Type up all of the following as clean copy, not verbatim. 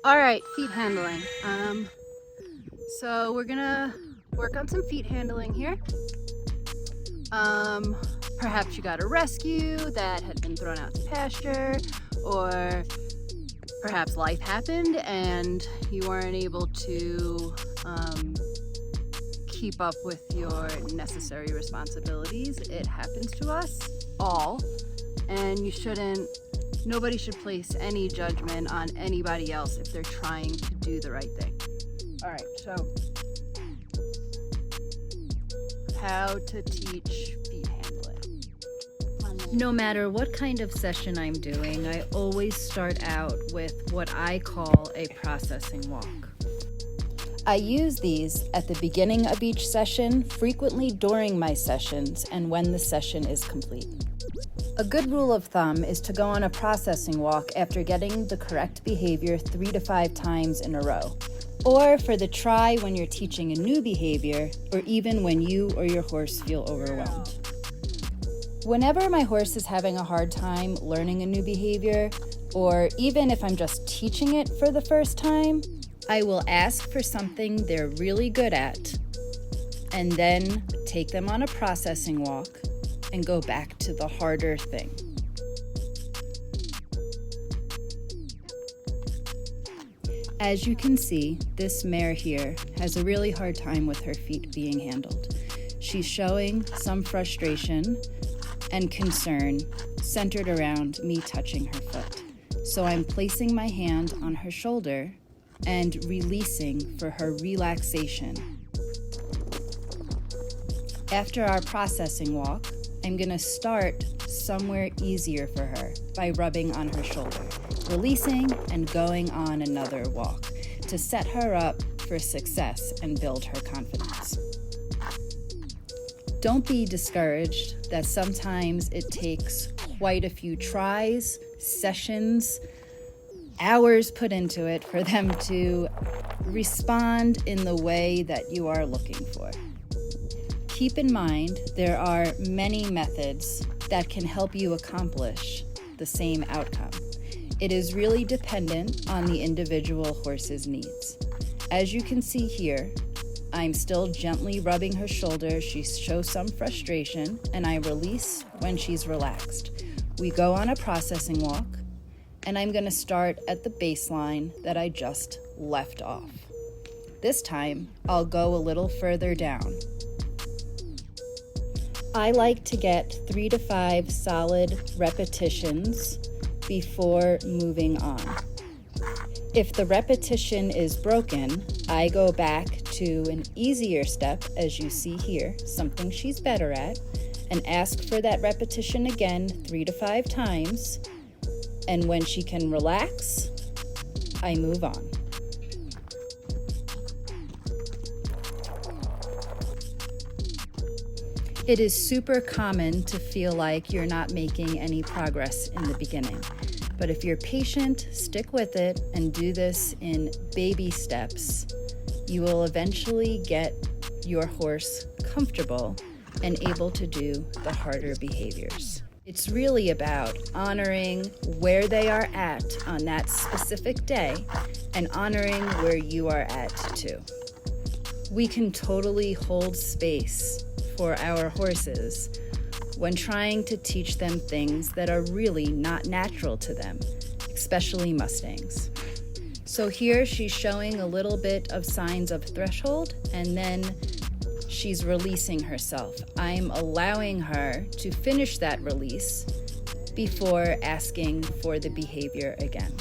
All right, feet handling. So we're gonna work on some feet handling here. Perhaps you got a rescue that had been thrown out to pasture, or perhaps life happened and you weren't able to keep up with your necessary responsibilities. It happens to us all, and nobody should place any judgment on anybody else if they're trying to do the right thing. All right, so how to teach feet handling. No matter what kind of session I'm doing, I always start out with what I call a processing walk. I use these at the beginning of each session, frequently during my sessions, and when the session is complete. A good rule of thumb is to go on a processing walk after getting the correct behavior 3 to 5 times in a row, or for the try when you're teaching a new behavior, or even when you or your horse feel overwhelmed. Whenever my horse is having a hard time learning a new behavior, or even if I'm just teaching it for the first time, I will ask for something they're really good at, and then take them on a processing walk and go back to the harder thing. As you can see, this mare here has a really hard time with her feet being handled. She's showing some frustration and concern centered around me touching her foot. So I'm placing my hand on her shoulder and releasing for her relaxation. After our processing walk, I'm going to start somewhere easier for her by rubbing on her shoulder, releasing and going on another walk to set her up for success and build her confidence. Don't be discouraged that sometimes it takes quite a few tries, sessions, hours put into it for them to respond in the way that you are looking for. Keep in mind, there are many methods that can help you accomplish the same outcome. It is really dependent on the individual horse's needs. As you can see here, I'm still gently rubbing her shoulder. She shows some frustration, and I release when she's relaxed. We go on a processing walk, and I'm going to start at the baseline that I just left off. This time, I'll go a little further down. I like to get 3 to 5 solid repetitions before moving on. If the repetition is broken, I go back to an easier step, as you see here, something she's better at, and ask for that repetition again 3 to 5 times. And when she can relax, I move on. It is super common to feel like you're not making any progress in the beginning. But if you're patient, stick with it, and do this in baby steps, you will eventually get your horse comfortable and able to do the harder behaviors. It's really about honoring where they are at on that specific day and honoring where you are at too. We can totally hold space for our horses when trying to teach them things that are really not natural to them, especially Mustangs. So here she's showing a little bit of signs of threshold, and then she's releasing herself. I'm allowing her to finish that release before asking for the behavior again.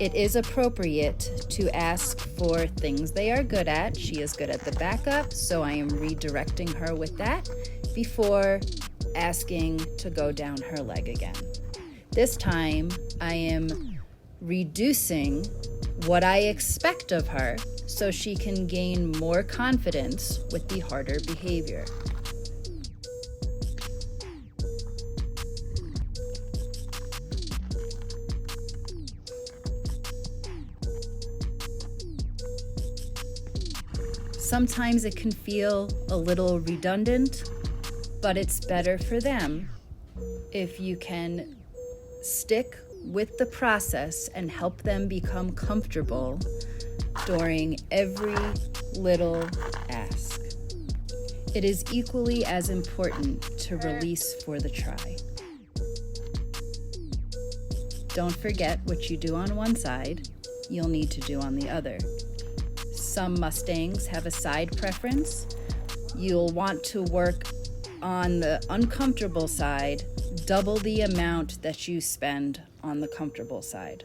It is appropriate to ask for things they are good at. She is good at the backup, so I am redirecting her with that before asking to go down her leg again. This time, I am reducing what I expect of her so she can gain more confidence with the harder behavior. Sometimes it can feel a little redundant, but it's better for them if you can stick with the process and help them become comfortable during every little ask. It is equally as important to release for the try. Don't forget what you do on one side, you'll need to do on the other. Some Mustangs have a side preference. You'll want to work on the uncomfortable side, double the amount that you spend on the comfortable side.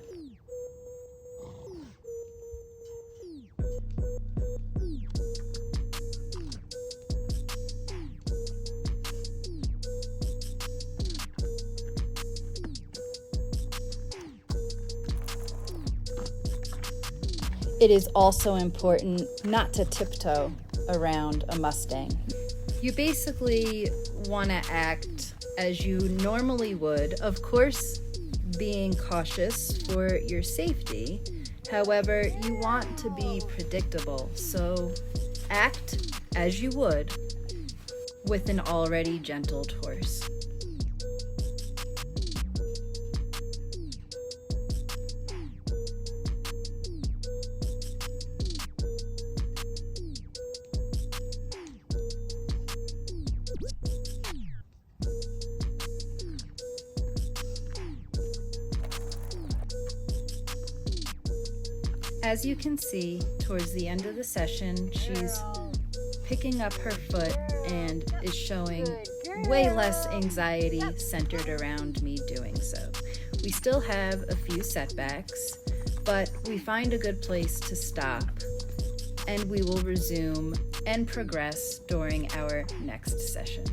It is also important not to tiptoe around a Mustang. You basically want to act as you normally would, of course, being cautious for your safety. However, you want to be predictable, so act as you would with an already gentled horse. As you can see, towards the end of the session, she's picking up her foot and is showing way less anxiety centered around me doing so. We still have a few setbacks, but we find a good place to stop, and we will resume and progress during our next session.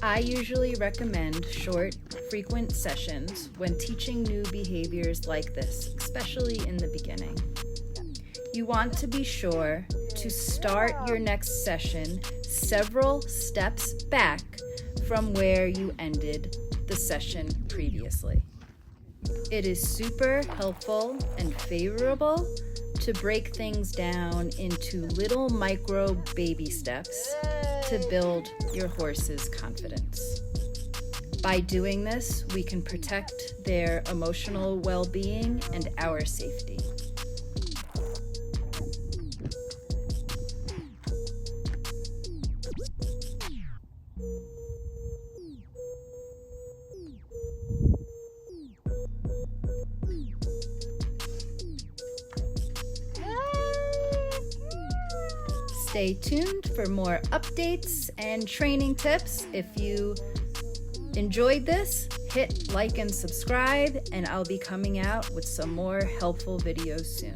I usually recommend short, frequent sessions when teaching new behaviors like this, especially in the beginning. You want to be sure to start your next session several steps back from where you ended the session previously. It is super helpful and favorable to break things down into little micro baby steps to build your horse's confidence. By doing this, we can protect their emotional well-being and our safety. Stay tuned for more updates and training tips. If you enjoyed this, hit like and subscribe, and I'll be coming out with some more helpful videos soon.